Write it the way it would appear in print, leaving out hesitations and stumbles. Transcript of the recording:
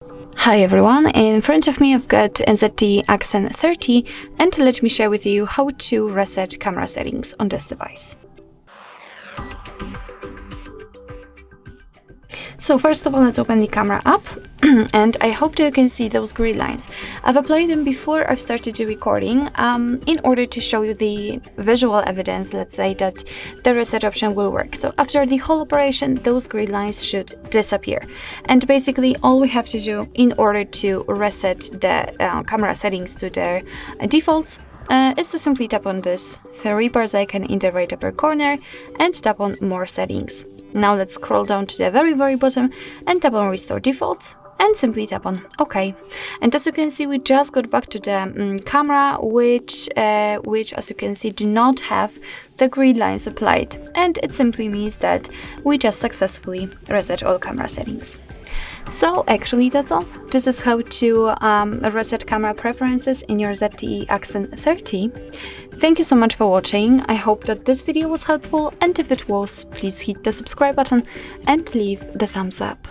Hi everyone, in front of me I've got a ZTE Axon 30 and let me share with you how to reset camera settings on this device. So first of all, let's open the camera up and I hope that you can see those green lines. I've applied them before I've started the recording in order to show you the visual evidence, let's say, that the reset option will work. So after the whole operation, those green lines should disappear. And basically all we have to do in order to reset the camera settings to their defaults is to simply tap on this three bars icon in the right upper corner and tap on More Settings. Now let's scroll down to the very bottom and tap on Restore Defaults and simply tap on OK. And as you can see, we just got back to the camera, which as you can see do not have the green lines applied, and it simply means that we just successfully reset all camera settings. So actually that's all. This is how to reset camera preferences in your ZTE Axon 30. Thank you so much for watching. I hope that this video was helpful, and if it was, please hit the subscribe button and leave the thumbs up.